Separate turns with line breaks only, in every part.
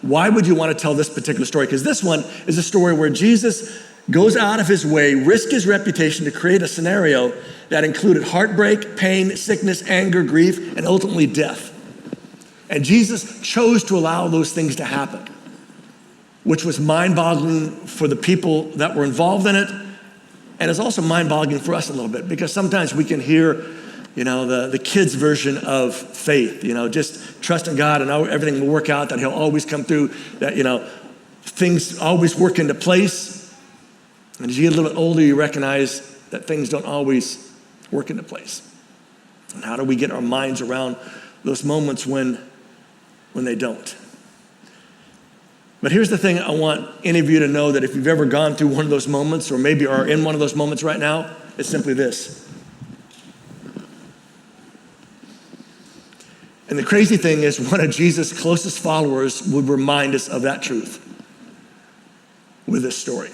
why would you want to tell this particular story? Because this one is a story where Jesus goes out of his way, risked his reputation to create a scenario that included heartbreak, pain, sickness, anger, grief, and ultimately death. And Jesus chose to allow those things to happen, which was mind-boggling for the people that were involved in it. And it's also mind-boggling for us a little bit, because sometimes we can hear, the kids' version of faith, just trust in God and everything will work out, that he'll always come through, that, things always work into place. And as you get a little bit older, you recognize that things don't always work into place. And how do we get our minds around those moments when they don't? But here's the thing I want any of you to know, that if you've ever gone through one of those moments, or maybe are in one of those moments right now, it's simply this. And the crazy thing is, one of Jesus' closest followers would remind us of that truth with this story.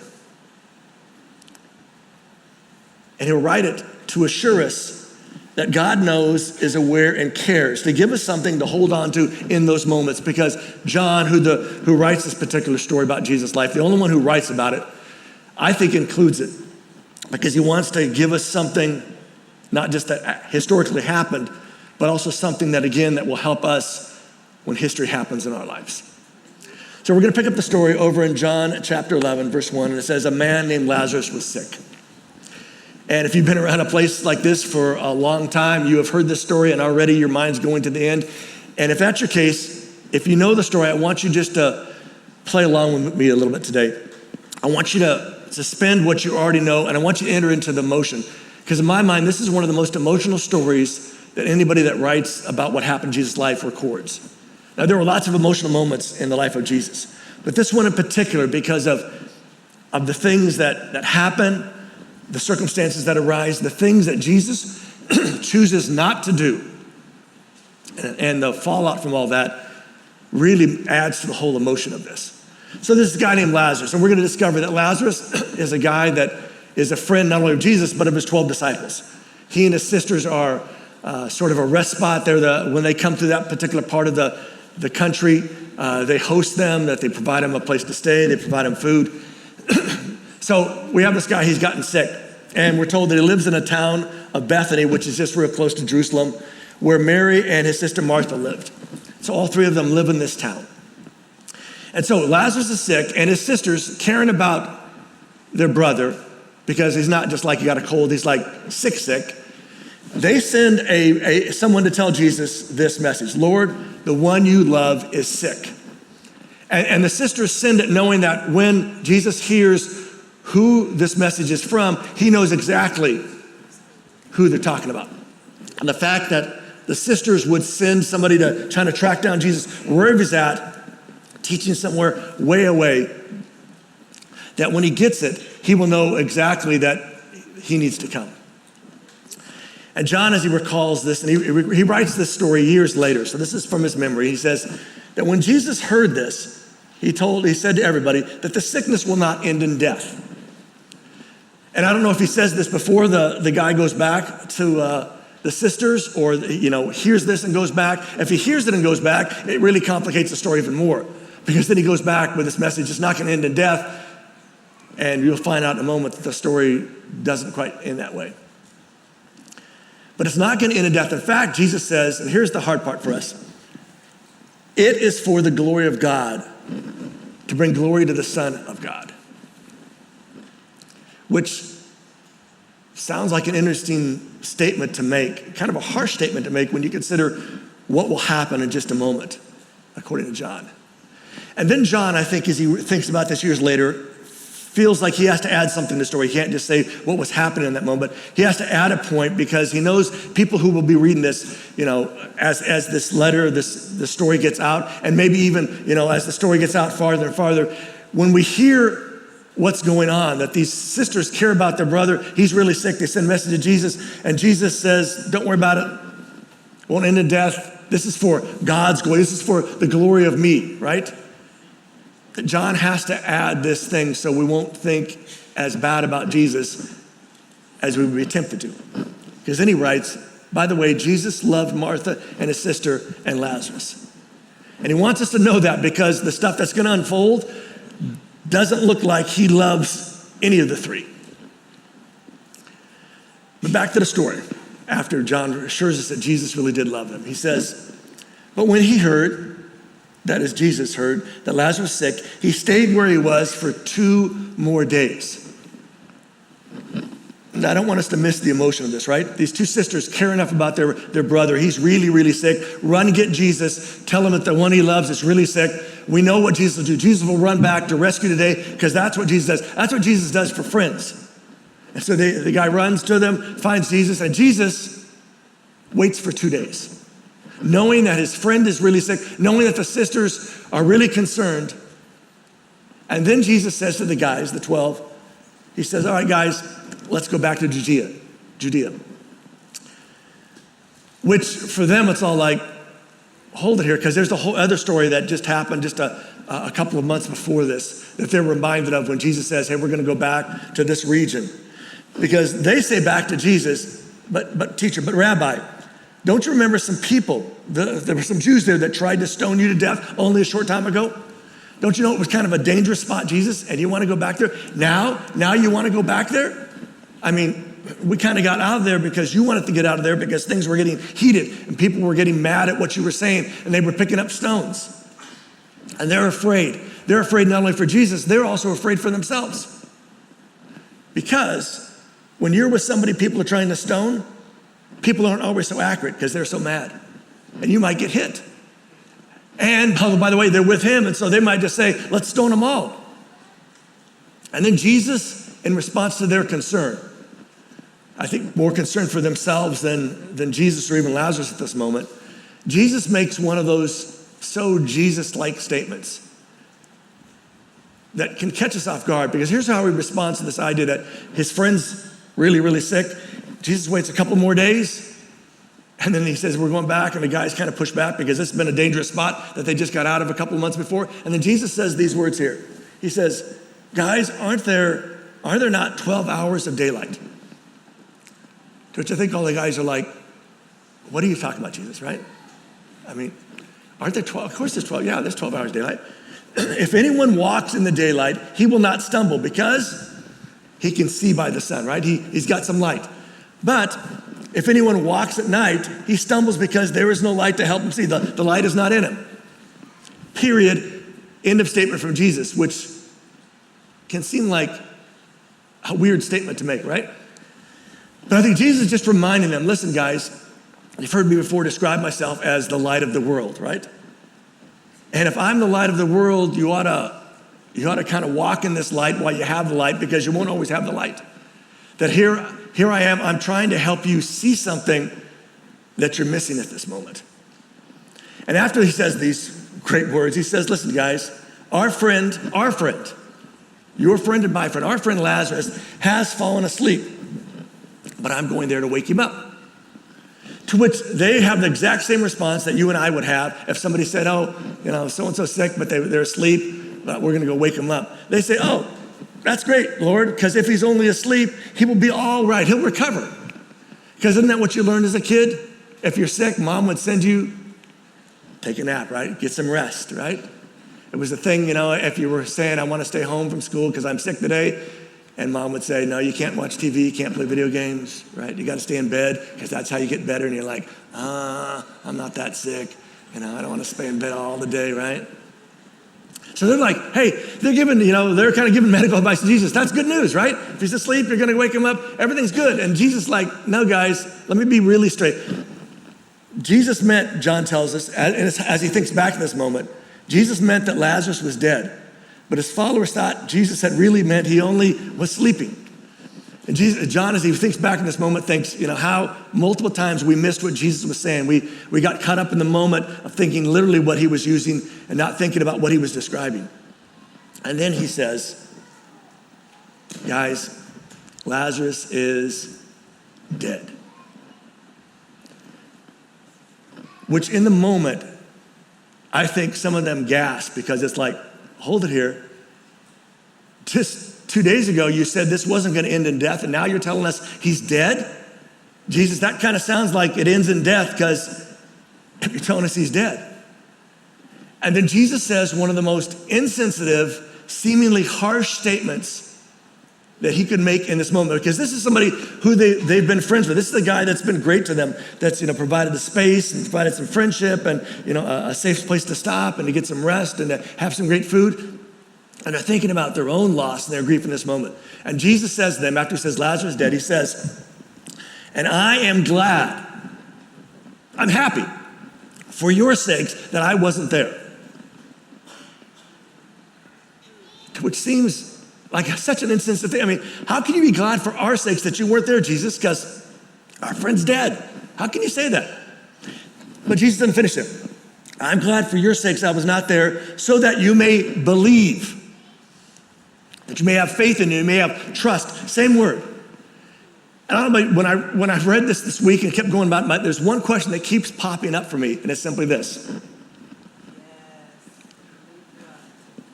And he'll write it to assure us that God knows, is aware, and cares, to give us something to hold on to in those moments. Because John, who writes this particular story about Jesus' life, the only one who writes about it, I think includes it, because he wants to give us something, not just that historically happened, but also something that, again, that will help us when history happens in our lives. So we're going to pick up the story over in John chapter 11, verse 1, and it says, a man named Lazarus was sick. And if you've been around a place like this for a long time, you have heard this story, and already your mind's going to the end. And if that's your case, if you know the story, I want you just to play along with me a little bit today. I want you to suspend what you already know, and I want you to enter into the emotion. Because in my mind, this is one of the most emotional stories that anybody that writes about what happened in Jesus' life records. Now, there were lots of emotional moments in the life of Jesus, but this one in particular, because of the things that happen, the circumstances that arise, the things that Jesus chooses not to do, and the fallout from all that really adds to the whole emotion of this. So this is a guy named Lazarus, and we're going to discover that Lazarus is a guy that is a friend not only of Jesus, but of his 12 disciples. He and his sisters are sort of a rest spot. When they come to that particular part of the country, they host them, that they provide them a place to stay, they provide them food. So we have this guy, he's gotten sick, and we're told that he lives in a town of Bethany, which is just real close to Jerusalem, where Mary and his sister Martha lived. So all three of them live in this town. And so Lazarus is sick, and his sister's caring about their brother, because he's not just like he got a cold, he's like sick. They send someone to tell Jesus this message: Lord, the one you love is sick. And the sisters send it knowing that when Jesus hears who this message is from, he knows exactly who they're talking about. And the fact that the sisters would send somebody to try to track down Jesus wherever he's at, teaching somewhere way away, that when he gets it, he will know exactly that he needs to come. And John, as he recalls this, and he writes this story years later, so this is from his memory. He says that when Jesus heard this, he said to everybody that the sickness will not end in death. And I don't know if he says this before the guy goes back to the sisters, or hears this and goes back. If he hears it and goes back, it really complicates the story even more, because then he goes back with this message: it's not going to end in death. And you'll find out in a moment that the story doesn't quite end that way. But it's not going to end in death. In fact, Jesus says, and here's the hard part for us: it is for the glory of God, to bring glory to the Son of God. Which sounds like an interesting statement to make, kind of a harsh statement to make when you consider what will happen in just a moment, according to John. And then John, I think, as he thinks about this years later, feels like he has to add something to the story. He can't just say what was happening in that moment. He has to add a point, because he knows people who will be reading this, as this letter, this story gets out, and maybe even, as the story gets out farther and farther, when we hear what's going on, that these sisters care about their brother, he's really sick, they send a message to Jesus, and Jesus says, don't worry about it, won't end in death. This is for God's glory. This is for the glory of me, right? John has to add this thing so we won't think as bad about Jesus as we would be tempted to. Because then he writes, by the way, Jesus loved Martha and his sister and Lazarus. And he wants us to know that because the stuff that's going to unfold doesn't look like he loves any of the three. But back to the story. After John assures us that Jesus really did love them, he says, but when he heard, that is Jesus heard, that Lazarus was sick, he stayed where he was for 2 more days. Now, I don't want us to miss the emotion of this, right? These 2 sisters care enough about their brother. He's really, really sick. Run, get Jesus. Tell him that the one he loves is really sick. We know what Jesus will do. Jesus will run back to rescue today because that's what Jesus does. That's what Jesus does for friends. And so the guy runs to them, finds Jesus, and Jesus waits for 2 days. Knowing that his friend is really sick, knowing that the sisters are really concerned. And then Jesus says to the guys, the 12, he says, all right, guys, let's go back to Judea. Which for them, it's all like, hold it here, because there's a whole other story that just happened just a couple of months before this that they're reminded of when Jesus says, hey, we're going to go back to this region. Because they say back to Jesus, but teacher, but rabbi, don't you remember some people, there were some Jews there that tried to stone you to death only a short time ago? Don't you know it was kind of a dangerous spot, Jesus, and you want to go back there? Now you want to go back there? I mean, we kind of got out of there because you wanted to get out of there because things were getting heated and people were getting mad at what you were saying and they were picking up stones. And they're afraid. They're afraid not only for Jesus, they're also afraid for themselves. Because when you're with somebody people are trying to stone, people aren't always so accurate because they're so mad. And you might get hit. And oh, by the way, they're with him, and so they might just say, let's stone them all. And then Jesus, in response to their concern, I think more concerned for themselves than Jesus or even Lazarus at this moment, Jesus makes one of those so Jesus-like statements that can catch us off guard, because here's how he responds to this idea that his friend's really, really sick. Jesus waits a couple more days, and then he says, we're going back, and the guys kind of push back because this has been a dangerous spot that they just got out of a couple of months before. And then Jesus says these words here. He says, guys, are there not 12 hours of daylight? To which I think all the guys are like, what are you talking about, Jesus, right? I mean, aren't there 12? Of course there's 12. Yeah, there's 12 hours of daylight. If anyone walks in the daylight, he will not stumble because he can see by the sun, right? He's got some light. But if anyone walks at night, he stumbles because there is no light to help him see. The light is not in him. Period. End of statement from Jesus, which can seem like a weird statement to make, right? But I think Jesus is just reminding them, listen, guys, you've heard me before describe myself as the light of the world, right? And if I'm the light of the world, you ought to kind of walk in this light while you have the light, because you won't always have the light. That here I am, I'm trying to help you see something that you're missing at this moment. And after he says these great words, he says, listen, guys, our friend, your friend and my friend, our friend Lazarus has fallen asleep, but I'm going there to wake him up. To which they have the exact same response that you and I would have if somebody said, oh, so-and-so sick, but they're asleep, but we're going to go wake them up. They say, oh, that's great, Lord, because if he's only asleep, he will be all right. He'll recover. Because isn't that what you learned as a kid? If you're sick, mom would send you, take a nap, right? Get some rest, right? It was a thing, if you were saying, I want to stay home from school because I'm sick today, and mom would say, no, you can't watch TV, you can't play video games, right? You got to stay in bed because that's how you get better. And you're like, I'm not that sick. I don't want to stay in bed all the day, right? So they're like, hey, they're kind of giving medical advice to Jesus. That's good news, right? If he's asleep, you're going to wake him up. Everything's good. And Jesus like, no, guys, let me be really straight. Jesus meant, John tells us, as he thinks back to this moment, Jesus meant that Lazarus was dead. But his followers thought Jesus had really meant he only was sleeping. And John, as he thinks back in this moment, thinks, how multiple times we missed what Jesus was saying. We got caught up in the moment of thinking literally what he was using and not thinking about what he was describing. And then he says, guys, Lazarus is dead. Which in the moment, I think some of them gasped because it's like, hold it here. Just 2 days ago, you said this wasn't going to end in death, and now you're telling us he's dead? Jesus, that kind of sounds like it ends in death, because if you're telling us he's dead. And then Jesus says one of the most insensitive, seemingly harsh statements that he could make in this moment, because this is somebody who they've been friends with. This is the guy that's been great to them, that's provided the space and provided some friendship and a safe place to stop and to get some rest and to have some great food. And they're thinking about their own loss and their grief in this moment. And Jesus says to them, after he says Lazarus is dead, he says, "And I am glad, I'm happy for your sakes that I wasn't there." Which seems like such an insensitive thing. I mean, how can you be glad for our sakes that you weren't there, Jesus? Because our friend's dead. How can you say that? But Jesus doesn't finish there. "I'm glad for your sakes I was not there, so that you may believe, that you may have faith in you, you may have trust." Same word. And I don't know, when I read this week and kept going about it, there's one question that keeps popping up for me, and it's simply this.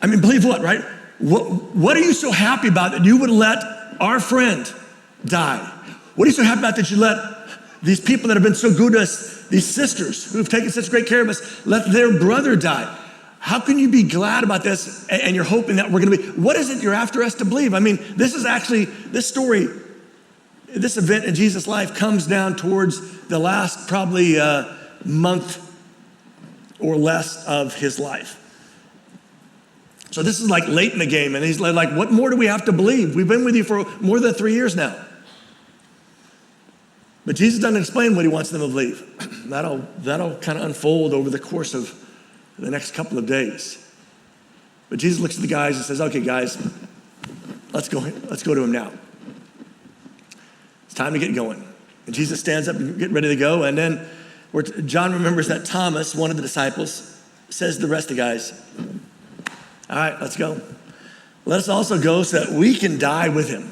I mean, believe what, right? What are you so happy about that you would let our friend die? What are you so happy about that you let these people that have been so good to us, these sisters who've taken such great care of us, let their brother die? How can you be glad about this and you're hoping that we're gonna be, what is it you're after us to believe? I mean, this is actually, this story, this event in Jesus' life comes down towards the last probably month or less of his life. So this is like late in the game, and he's like, what more do we have to believe? We've been with you for more than 3 years now. But Jesus doesn't explain what he wants them to believe. That'll kind of unfold over the course of the next couple of days. But Jesus looks at the guys and says, "Okay, guys, let's go to him now. It's time to get going." And Jesus stands up and get ready to go. And then John remembers that Thomas, one of the disciples, says to the rest of the guys, "All right, let's go. Let us also go so that we can die with him."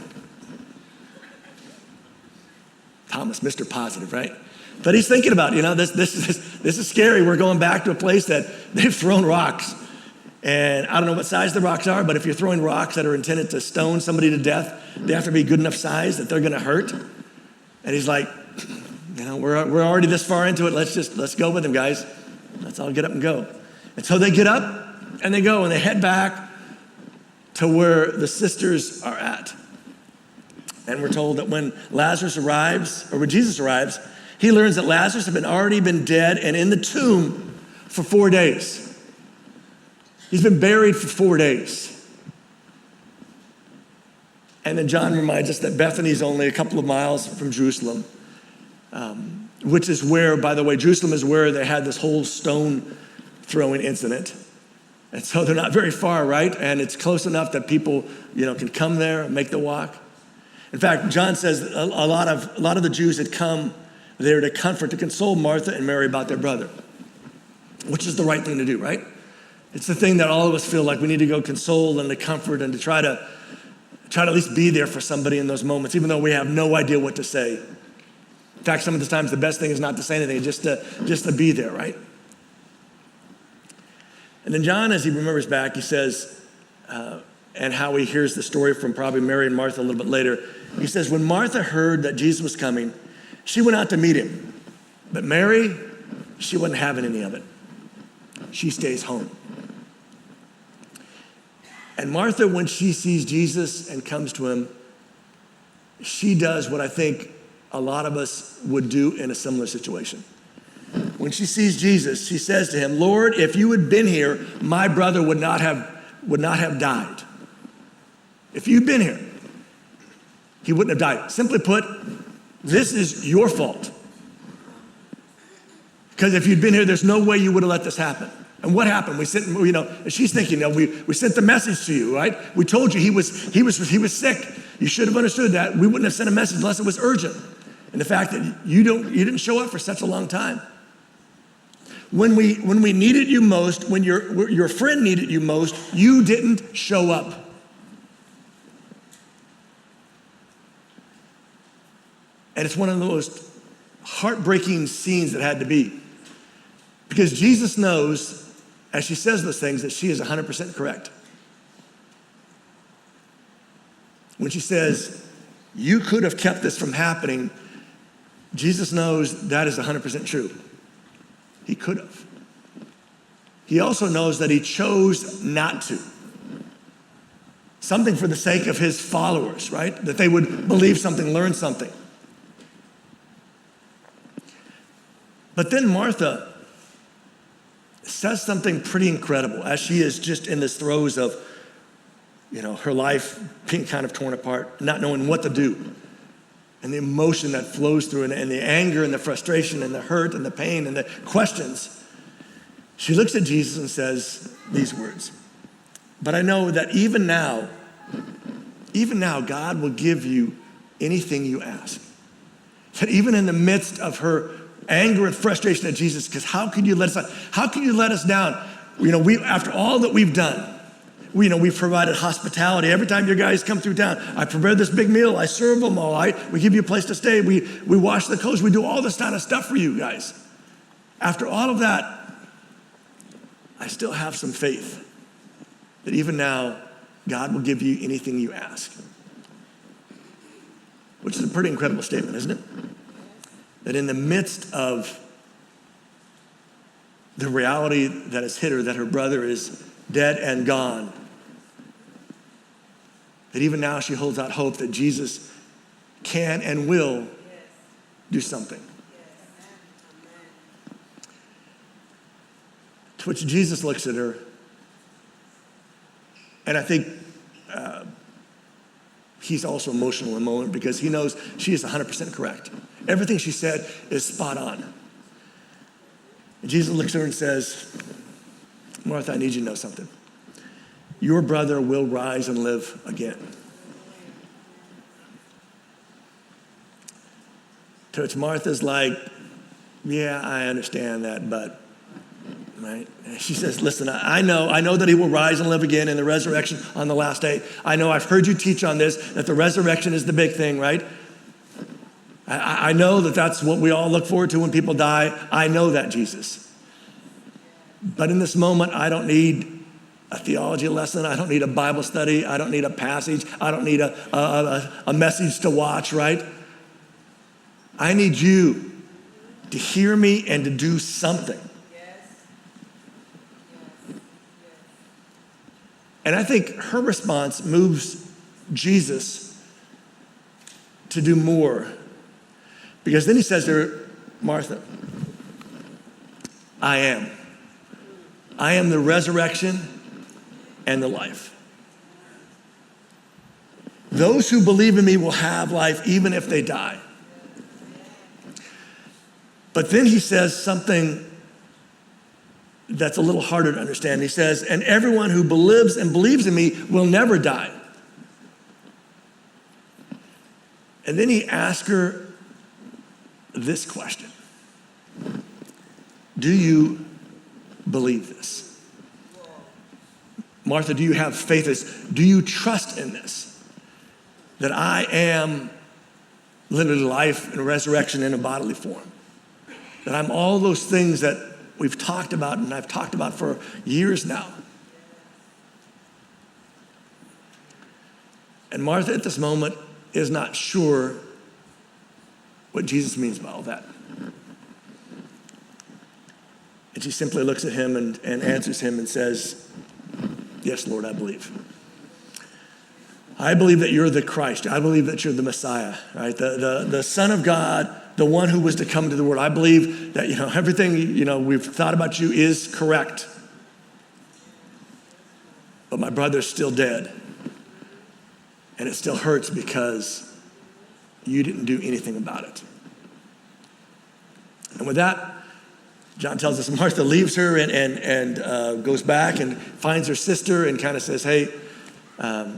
Thomas, Mr. Positive, right? But he's thinking about, this is scary. We're going back to a place that they've thrown rocks. And I don't know what size the rocks are, but if you're throwing rocks that are intended to stone somebody to death, they have to be good enough size that they're gonna hurt. And he's like, we're already this far into it. Let's go with him, guys. Let's all get up and go. And so they get up, and they go and they head back to where the sisters are at. And we're told that when Lazarus arrives, or when Jesus arrives, he learns that Lazarus had already been dead and in the tomb for 4 days. He's been buried for 4 days. And then John reminds us that Bethany is only a couple of miles from Jerusalem, which is where, by the way, Jerusalem is where they had this whole stone throwing incident. And so they're not very far, right? And it's close enough that people, can come there and make the walk. In fact, John says a lot of the Jews had come there to comfort, to console Martha and Mary about their brother, which is the right thing to do, right? It's the thing that all of us feel like we need to go console and to comfort and to try to at least be there for somebody in those moments, even though we have no idea what to say. In fact, some of the times the best thing is not to say anything, just to be there, right? And then John, as he remembers back, he says, and how he hears the story from probably Mary and Martha a little bit later, he says, when Martha heard that Jesus was coming, she went out to meet him. But Mary, she wasn't having any of it. She stays home. And Martha, when she sees Jesus and comes to him, she does what I think a lot of us would do in a similar situation. When she sees Jesus, she says to him, "Lord, if you had been here, my brother would not have died." If you'd been here, he wouldn't have died. Simply put, this is your fault. Because if you'd been here, there's no way you would have let this happen. And what happened? We sent, she's thinking, we sent the message to you, right? We told you he was sick. You should have understood that. We wouldn't have sent a message unless it was urgent. And the fact that you didn't show up for such a long time. When we needed you most, when your friend needed you most, you didn't show up. And it's one of the most heartbreaking scenes that had to be. Because Jesus knows, as she says those things, that she is 100% correct. When she says, "You could have kept this from happening," Jesus knows that is 100% true. He could have. he also knows that he chose not to. Something for the sake of his followers, right? That they would believe something, learn something. But then Martha says something pretty incredible as she is just in this throes of, her life being kind of torn apart, not knowing what to do. And the emotion that flows through and the anger and the frustration and the hurt and the pain and the questions. She looks at Jesus and says these words, "But I know that even now, God will give you anything you ask." That even in the midst of her anger and frustration at Jesus, because how can you let us down? How can you let us down? After all that we've done, we've provided hospitality. Every time you guys come through town, I prepare this big meal. I serve them all. We give you a place to stay. We wash the clothes. We do all this kind of stuff for you guys. After all of that, I still have some faith that even now, God will give you anything you ask. Which is a pretty incredible statement, isn't it? That in the midst of the reality that has hit her, that her brother is dead and gone, that even now she holds out hope that Jesus can and will do something. To which Jesus looks at her, and I think he's also emotional in a moment because he knows she is 100% correct. Everything she said is spot on. And Jesus looks at her and says, "Martha, I need you to know something. Your brother will rise and live again." To which Martha's like, "Yeah, I understand that, but," right? And she says, "Listen, I know that he will rise and live again in the resurrection on the last day. I know, I've heard you teach on this, that the resurrection is the big thing, right? I know that that's what we all look forward to when people die. I know that, Jesus. But in this moment, I don't need a theology lesson. I don't need a Bible study. I don't need a passage. I don't need a message to watch, right? I need you to hear me and to do something." And I think her response moves Jesus to do more. Because then he says to her, "Martha, I am the resurrection and the life. Those who believe in me will have life even if they die." But then he says something that's a little harder to understand. He says, "And everyone who believes in me will never die." And then he asks her this question: "Do you believe this? Martha, do you have faith in this? Do you trust in this? That I am literally life and resurrection in a bodily form? That I'm all those things that we've talked about and I've talked about for years now?" And Martha at this moment is not sure what Jesus means by all that. And she simply looks at him and answers him and says, "Yes, Lord, I believe. I believe that you're the Christ. I believe that you're the Messiah, right? The Son of God, the one who was to come to the world. I believe that, everything, we've thought about you is correct. But my brother's still dead. And it still hurts because you didn't do anything about it." And with that, John tells us Martha leaves her and goes back and finds her sister and kind of says, "Hey,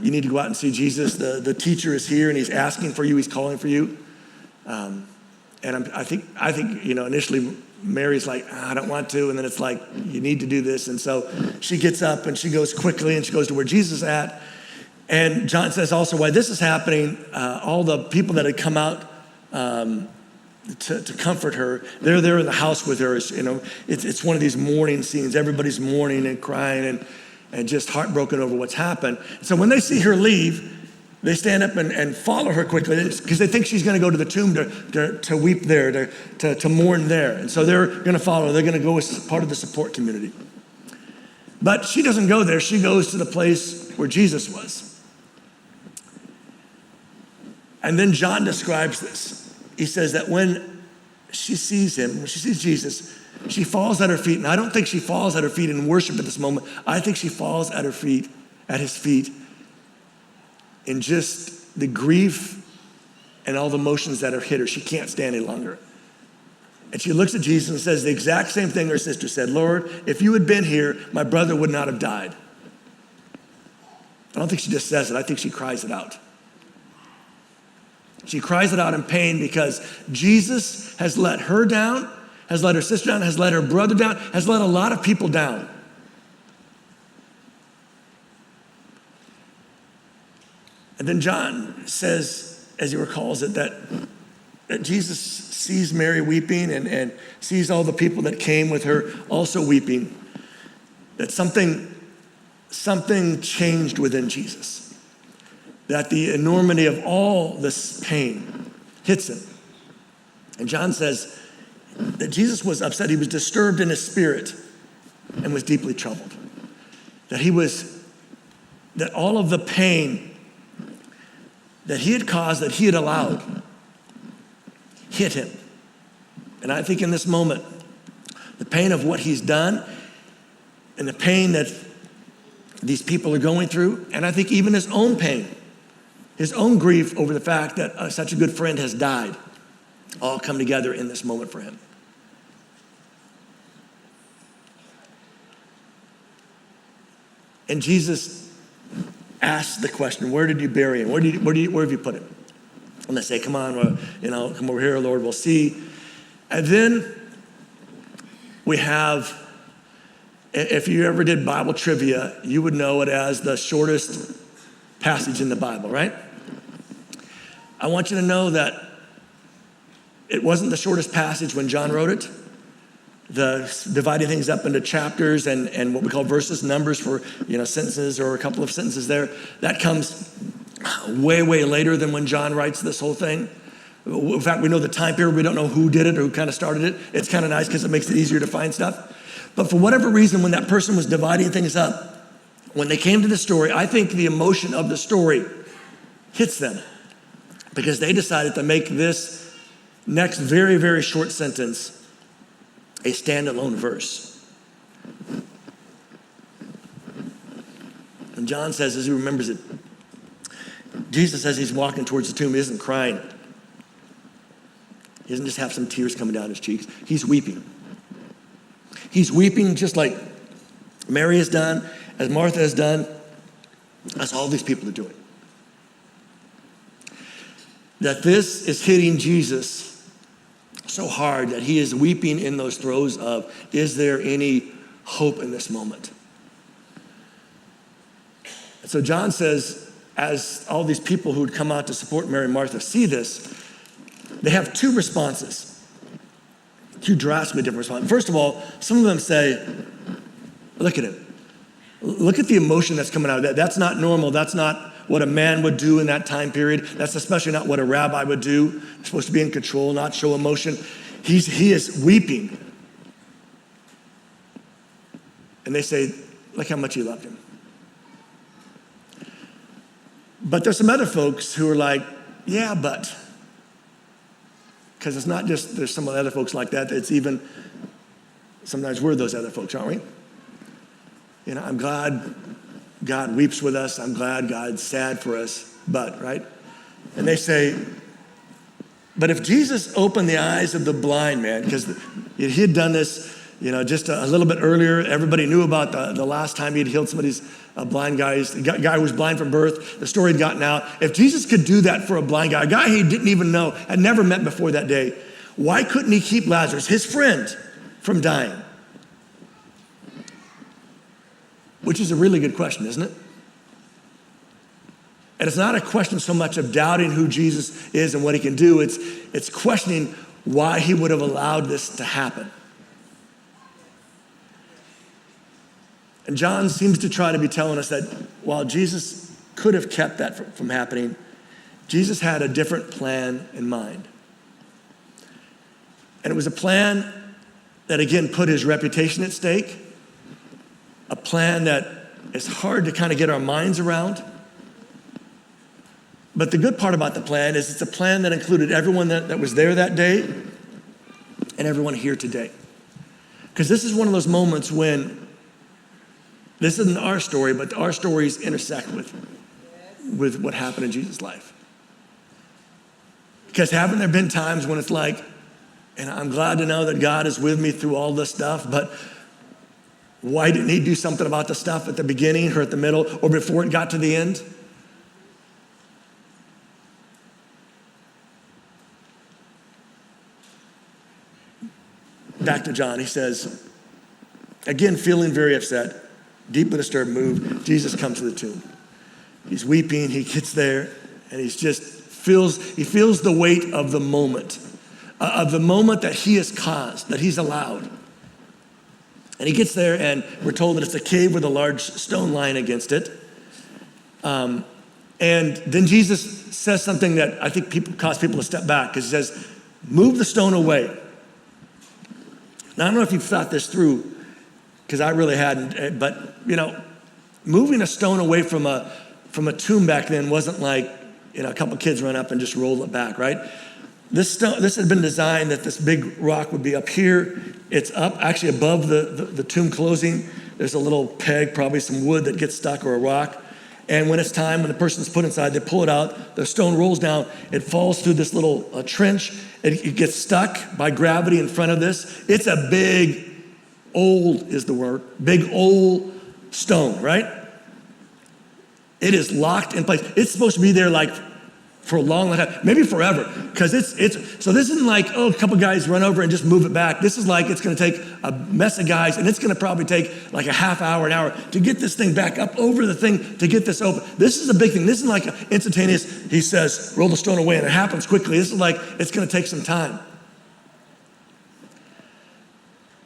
you need to go out and see Jesus. The teacher is here and he's asking for you. He's calling for you." And I think initially Mary's like, "I don't want to." And then it's like, "You need to do this." And so she gets up and she goes quickly and she goes to where Jesus is at. And John says also why this is happening, all the people that had come out to comfort her, they're there in the house with her. It's one of these mourning scenes. Everybody's mourning and crying and just heartbroken over what's happened. So when they see her leave, they stand up and follow her quickly because they think she's going to go to the tomb to weep there, to mourn there. And so they're going to follow her. They're going to go as part of the support community. But she doesn't go there. She goes to the place where Jesus was. And then John describes this. He says that when she sees him, when she sees Jesus, she falls at her feet. And I don't think she falls at her feet in worship at this moment. I think she falls at his feet in just the grief and all the emotions that have hit her. She can't stand any longer. And she looks at Jesus and says the exact same thing her sister said. Lord, if you had been here, my brother would not have died. I don't think she just says it. I think she cries it out. She cries it out in pain because Jesus has let her down, has let her sister down, has let her brother down, has let a lot of people down. And then John says, as he recalls it, that Jesus sees Mary weeping and sees all the people that came with her also weeping, that something changed within Jesus, that the enormity of all this pain hits him. And John says that Jesus was upset. He was disturbed in his spirit and was deeply troubled. That all of the pain that he had caused, that he had allowed, hit him. And I think in this moment, the pain of what he's done and the pain that these people are going through, and I think even his own pain, his own grief over the fact that such a good friend has died, all come together in this moment for him. And Jesus asked the question, where did you bury him? Where have you put him? And they say, come on, come over here, Lord, we'll see. And then we have, if you ever did Bible trivia, you would know it as the shortest passage in the Bible, right? I want you to know that it wasn't the shortest passage when John wrote it. Dividing things up into chapters and what we call verses, numbers for sentences or a couple of sentences there. That comes way, way later than when John writes this whole thing. In fact, we know the time period. We don't know who did it or who kind of started it. It's kind of nice because it makes it easier to find stuff. But for whatever reason, when that person was dividing things up, when they came to the story, I think the emotion of the story hits them because they decided to make this next very, very short sentence a standalone verse. And John says, as he remembers it, Jesus says he's walking towards the tomb. He isn't crying. He doesn't just have some tears coming down his cheeks. He's weeping. He's weeping just like Mary has done, as Martha has done, as all these people are doing. That this is hitting Jesus so hard that he is weeping in those throes of, is there any hope in this moment? And so John says, as all these people who would come out to support Mary and Martha see this, they have two responses, two drastically different responses. First of all, some of them say, look at him. Look at the emotion that's coming out of that. That's not normal. That's not what a man would do in that time period. That's especially not what a rabbi would do. He's supposed to be in control, not show emotion. He is weeping. And they say, look how much he loved him. But there's some other folks who are like, yeah, but. Because it's not just, there's some other folks like that. It's even, sometimes we're those other folks, aren't we? I'm glad God weeps with us. I'm glad God's sad for us, but, right? And they say, but if Jesus opened the eyes of the blind man, because he had done this, just a little bit earlier, everybody knew about the last time he had healed somebody's blind guys, a guy who was blind from birth. The story had gotten out. If Jesus could do that for a blind guy, a guy he didn't even know, had never met before that day, why couldn't he keep Lazarus, his friend, from dying? Which is a really good question, isn't it? And it's not a question so much of doubting who Jesus is and what he can do. It's questioning why he would have allowed this to happen. And John seems to try to be telling us that while Jesus could have kept that from happening, Jesus had a different plan in mind. And it was a plan that, again, put his reputation at stake. a plan that is hard to kind of get our minds around. But the good part about the plan is it's a plan that included everyone that was there that day and everyone here today. Because this is one of those moments when this isn't our story, but our stories intersect with what happened in Jesus' life. Because haven't there been times when it's like, and I'm glad to know that God is with me through all this stuff, but why didn't he do something about the stuff at the beginning or at the middle or before it got to the end? Back to John, he says, again, feeling very upset, deeply disturbed, moved, Jesus comes to the tomb. He's weeping, he gets there, and he feels the weight of the moment that he has caused, that he's allowed. And he gets there, and we're told that it's a cave with a large stone lying against it. And then Jesus says something that I think cause people to step back, because he says, move the stone away. Now, I don't know if you've thought this through, because I really hadn't, but, moving a stone away from a tomb back then wasn't like, a couple kids run up and just roll it back, right? This had been designed that this big rock would be up here. It's up actually above the tomb closing. There's a little peg, probably some wood that gets stuck or a rock. And when it's time, when the person's put inside, they pull it out, the stone rolls down, it falls through this little trench, it gets stuck by gravity in front of this. It's a big old stone, right? It is locked in place. It's supposed to be there like for a long time, maybe forever, because so this isn't like, a couple guys run over and just move it back. This is like it's gonna take a mess of guys, and it's gonna probably take like a half hour, an hour to get this thing back up over the thing to get this open. This is a big thing. This isn't like instantaneous, he says, roll the stone away, and it happens quickly. This is like, it's gonna take some time.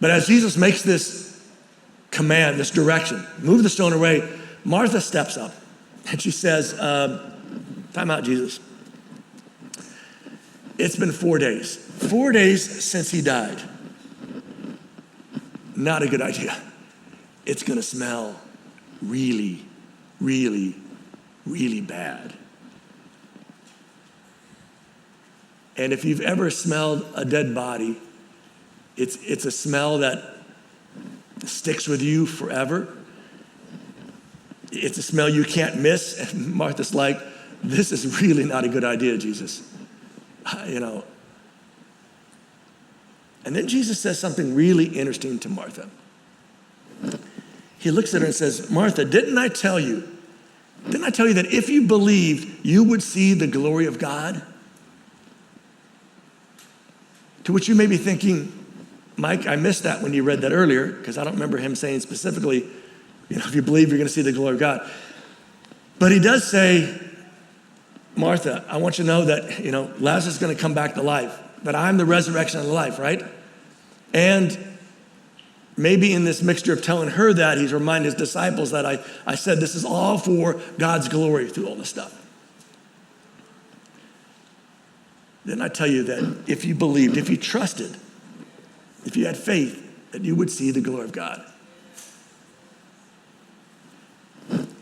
But as Jesus makes this command, this direction, move the stone away, Martha steps up, and she says, time out, Jesus. It's been 4 days. 4 days since he died. Not a good idea. It's gonna smell really, really, really bad. And if you've ever smelled a dead body, it's a smell that sticks with you forever. It's a smell you can't miss. And Martha's like, this is really not a good idea, Jesus. And then Jesus says something really interesting to Martha. He looks at her and says, Martha, didn't I tell you that if you believed, you would see the glory of God? To which you may be thinking, Mike, I missed that when you read that earlier, because I don't remember him saying specifically, if you believe, you're going to see the glory of God. But he does say, Martha, I want you to know that, Lazarus is going to come back to life, that I'm the resurrection and the life, right? And maybe in this mixture of telling her that, he's reminding his disciples that I said this is all for God's glory through all this stuff. Then I tell you that if you believed, if you trusted, if you had faith, that you would see the glory of God.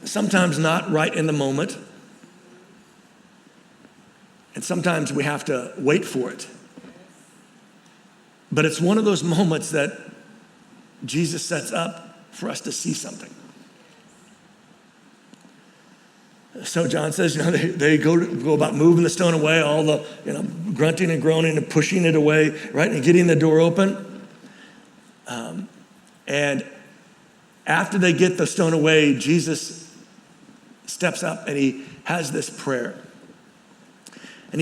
Sometimes not right in the moment. And sometimes we have to wait for it. But it's one of those moments that Jesus sets up for us to see something. So John says, they go about moving the stone away, all the grunting and groaning and pushing it away, right, and getting the door open. And after they get the stone away, Jesus steps up and he has this prayer. And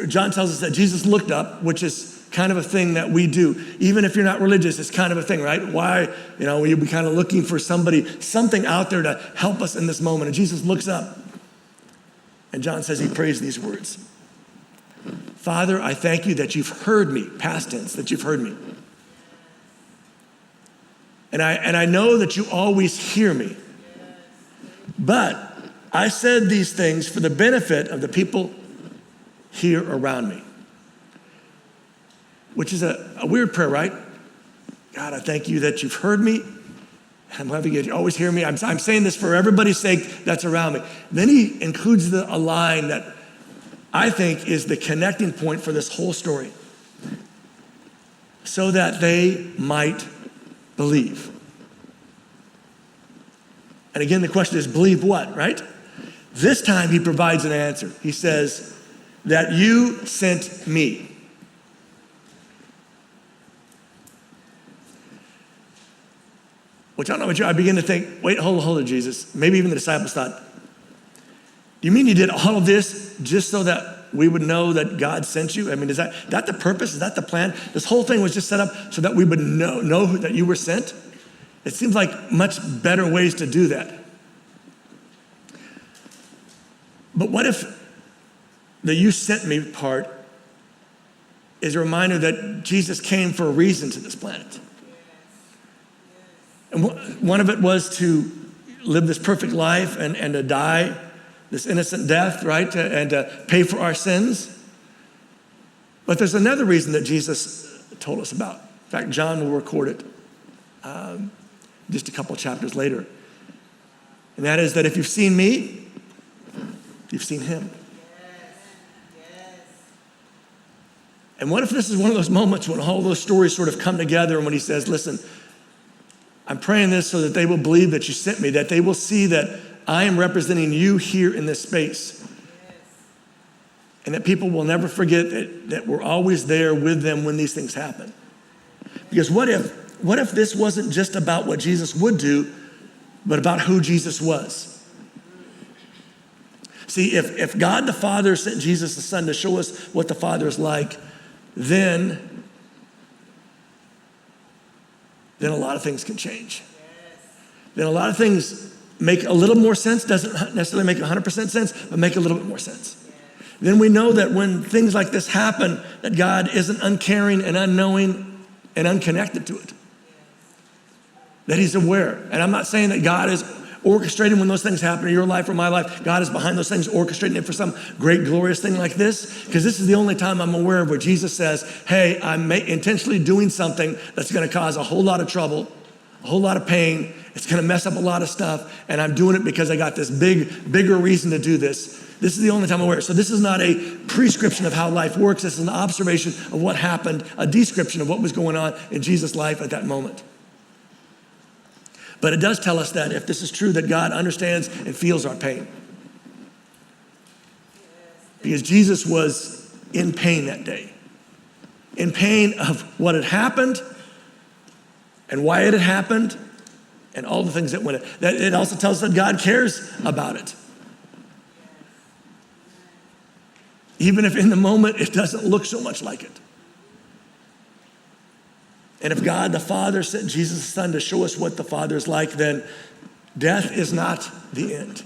John tells us that Jesus looked up, which is kind of a thing that we do. Even if you're not religious, it's kind of a thing, right? Why, you'll be kind of looking for something out there to help us in this moment. And Jesus looks up. And John says he prays these words. Father, I thank you that you've heard me, past tense, that you've heard me. And I know that you always hear me. But I said these things for the benefit of the people here around me. Which is a weird prayer, right? God, I thank you that you've heard me. I'm having you always hear me. I'm saying this for everybody's sake that's around me. Then he includes a line that I think is the connecting point for this whole story. So that they might believe. And again, the question is, believe what, right? This time he provides an answer. He says, that you sent me. Which I don't know about you, I begin to think, wait, hold it, Jesus. Maybe even the disciples thought, do you mean you did all of this just so that we would know that God sent you? I mean, is that the purpose? Is that the plan? This whole thing was just set up so that we would know that you were sent? It seems like much better ways to do that. But what if the you sent me part is a reminder that Jesus came for a reason to this planet? And one of it was to live this perfect life and to die this innocent death, right? And to pay for our sins. But there's another reason that Jesus told us about. In fact, John will record it just a couple chapters later. And that is that if you've seen me, you've seen him. And what if this is one of those moments when all those stories sort of come together and when he says, listen, I'm praying this so that they will believe that you sent me, that they will see that I am representing you here in this space. And that people will never forget that we're always there with them when these things happen. Because what if this wasn't just about what Jesus would do, but about who Jesus was? See, if God the Father sent Jesus the Son to show us what the Father is like, then a lot of things can change. Then a lot of things make a little more sense, doesn't necessarily make 100% sense, but make a little bit more sense. Then we know that when things like this happen, that God isn't uncaring and unknowing and unconnected to it. That he's aware. And I'm not saying that God is orchestrating when those things happen in your life or my life. God is behind those things, orchestrating it for some great, glorious thing like this. Because this is the only time I'm aware of where Jesus says, hey, I'm intentionally doing something that's going to cause a whole lot of trouble, a whole lot of pain. It's going to mess up a lot of stuff. And I'm doing it because I got this bigger reason to do this. This is the only time I'm aware. So this is not a prescription of how life works. This is an observation of what happened, a description of what was going on in Jesus' life at that moment. But it does tell us that if this is true, that God understands and feels our pain. Because Jesus was in pain that day. In pain of what had happened and why it had happened and all the things that went. That it also tells us that God cares about it. Even if in the moment it doesn't look so much like it. And if God the Father sent Jesus the Son to show us what the Father is like, then death is not the end.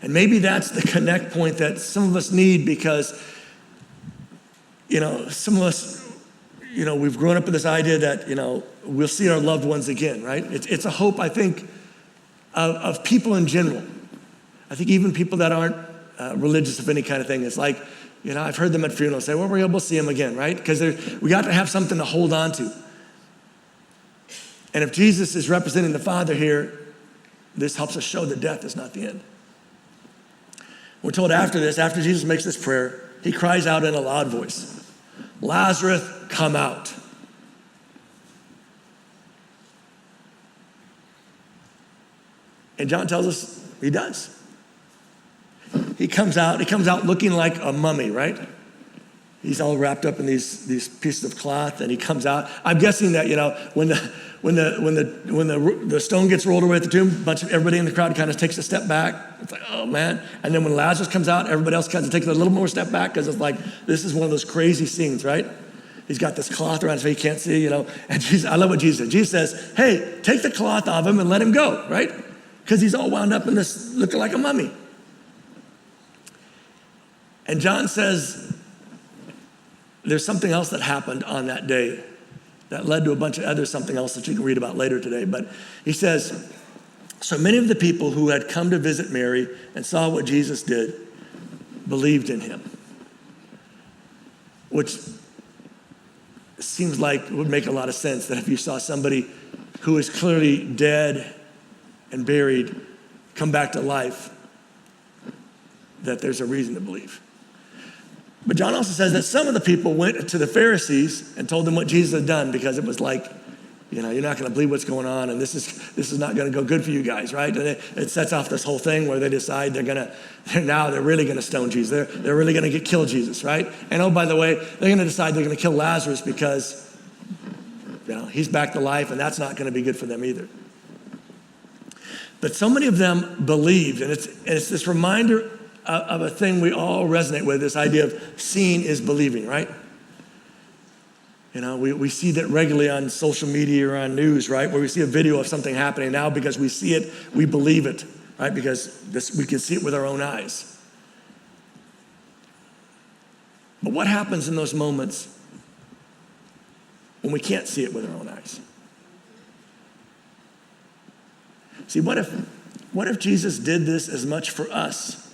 And maybe that's the connect point that some of us need because, some of us, we've grown up with this idea that, we'll see our loved ones again, right? It's a hope, I think, of people in general. I think even people that aren't religious of any kind of thing. It's like, I've heard them at funerals say, well, we're able to see him again, right? Because we got to have something to hold on to. And if Jesus is representing the Father here, this helps us show that death is not the end. We're told after Jesus makes this prayer, he cries out in a loud voice, Lazarus, come out. And John tells us he does. He comes out looking like a mummy, right? He's all wrapped up in these pieces of cloth, and he comes out. I'm guessing that, when the stone gets rolled away at the tomb, everybody in the crowd kind of takes a step back. It's like, oh man. And then when Lazarus comes out, everybody else kind of takes a little more step back because it's like, this is one of those crazy scenes, right? He's got this cloth around his face, he can't see, And Jesus, I love what Jesus says. Jesus says, hey, take the cloth off him and let him go, right? Because he's all wound up in this, looking like a mummy. And John says there's something else that happened on that day that led to a bunch of other something else that you can read about later today. But he says, so many of the people who had come to visit Mary and saw what Jesus did believed in him. Which seems like it would make a lot of sense that if you saw somebody who is clearly dead and buried come back to life, that there's a reason to believe. But John also says that some of the people went to the Pharisees and told them what Jesus had done, because it was like, you're not going to believe what's going on, and this is not going to go good for you guys, right? And it sets off this whole thing where they decide they're really going to stone Jesus. They're really going to kill Jesus, right? And oh, by the way, they're going to decide they're going to kill Lazarus because he's back to life, and that's not going to be good for them either. But so many of them believed, and it's this reminder of a thing we all resonate with, this idea of seeing is believing, right? We see that regularly on social media or on news, right? Where we see a video of something happening now, because we see it, we believe it, right? Because we can see it with our own eyes. But what happens in those moments when we can't see it with our own eyes? See, what if Jesus did this as much for us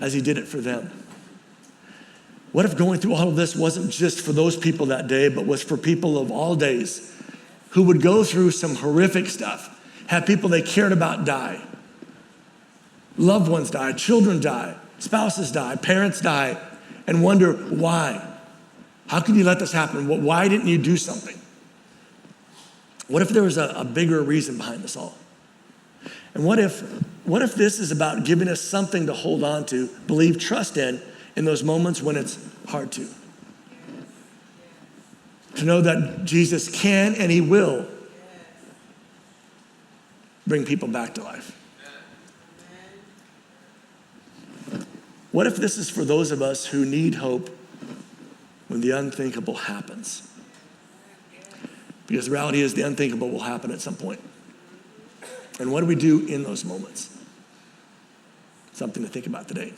as he did it for them? What if going through all of this wasn't just for those people that day, but was for people of all days who would go through some horrific stuff, have people they cared about die, loved ones die, children die, spouses die, parents die, and wonder why? How could you let this happen? Why didn't you do something? What if there was a bigger reason behind this all? And what if this is about giving us something to hold on to, believe, trust in those moments when it's hard to? To know that Jesus can and he will bring people back to life. What if this is for those of us who need hope when the unthinkable happens? Because the reality is the unthinkable will happen at some point. And what do we do in those moments? Something to think about today.